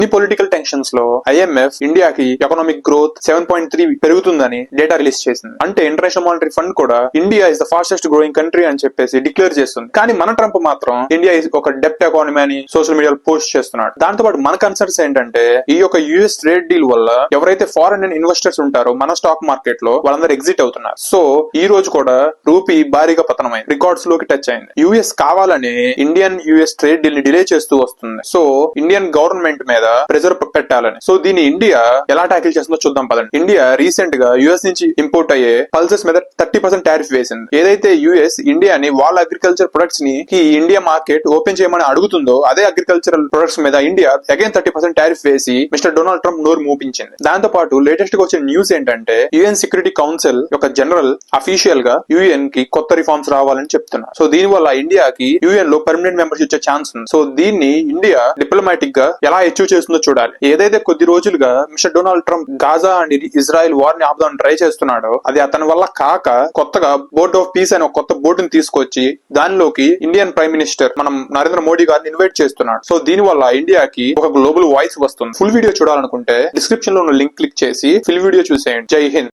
ఈ political tensions లో IMF ఇండియాకి ఎకనామిక్ గ్రోత్ 7.3 పెరుగుతుందని డేటా రిలీజ్ చేసింది. అంటే ఇంటర్నేషనల్ మానిటరీ ఫండ్ కూడా India is the fastest growing country అని చెప్పేసి డిక్లేర్ చేస్తుంది. కానీ మన ట్రంప్ మాత్రం ఇండియా ఇస్ ఒక డెప్ట్ ఎకానమీ అని సోషల్ మీడియాలో పోస్ట్ చేస్తున్నాడు. దాంతో పాటు మన కన్సర్న్స్ ఏంటంటే ఈ యొక్క యుఎస్ ట్రేడ్ డీల్ వల్ల ఎవరైతే ఫారెన్ ఇన్వెస్టర్స్ ఉంటారో మన స్టాక్ మార్కెట్ లో వాళ్ళందరూ ఎగ్జిట్ అవుతున్నారు. సో ఈ రోజు కూడా రూపీ భారీగా పతనమైంది, రికార్డ్స్ లోకి టచ్ అయింది. యుఎస్ కావాలని ఇండియన్ యుఎస్ ట్రేడ్ డీల్ ని డిలే చేస్తూ వస్తుంది. సో ఇండియన్ గవర్నమెంట్ మీద ప్రెజర్ పెట్టాలని. సో దీన్ని ఇండియా ఎలా టాకిల్ చేస్తుందో చూద్దాం పదండి. ఇండియా రీసెంట్ గా యుఎస్ నుంచి ఇంపోర్ట్ అయ్యే పల్సెస్ మీద 30% టారిఫ్ వేసింది. ఏదైతే యుఎస్ ఇండియాని వాళ్ళ అగ్రికల్చర్ ప్రొడక్ట్స్ ని ఇండియా మార్కెట్ ఓపెన్ చేయమని అడుగుతుందో అదే అగ్రికల్చరల్ ప్రొడక్ట్స్ మీద ఇండియా అగైన్ 30% టారిఫ్ వేసి మిస్టర్ డొనాల్డ్ ట్రంప్ నోరు మూపించింది. దాంతో పాటు లేటెస్ట్ గా వచ్చిన న్యూస్ ఏంటంటే యుఎన్ సెక్యూరిటీ కౌన్సిల్ యొక్క జనరల్ అఫీషియల్ గా యుఎన్ కి కొత్త రిఫార్మ్స్ రావాలని చెప్తున్నారు. సో దీని వల్ల ఇండియాకి యుఎన్ లో పర్మనెంట్ మెంబర్షిప్ ఇచ్చే ఛాన్స్ ఉంది. సో దీన్ని ఇండియా డిప్లొమాటిక్ గా ఎలా అచీవ్ చేస్తుందో చూడాలి. ఏదైతే కొద్ది రోజులుగా mister Donald Trump Gaza and Israel war ని ఆపుదామని ట్రై చేస్తున్నాడో అది అతని వల్ల కాక కొత్తగా బోర్డ్ ఆఫ్ పీస్ అనే ఒక కొత్త బోర్డుని తీసుకొచ్చి దానిలోకి ఇండియన్ ప్రైమ్ మినిస్టర్ మనం నరేంద్ర మోడీ గారిని ఇన్వైట్ చేస్తున్నాడు. సో దీని వల్ల ఇండియాకి ఒక గ్లోబల్ వాయిస్ వస్తుంది. ఫుల్ వీడియో చూడాలనుకుంటే డిస్క్రిప్షన్ లో ఉన్న లింక్ క్లిక్ చేసి ఫుల్ వీడియో చూసేయండి. జై హింద్.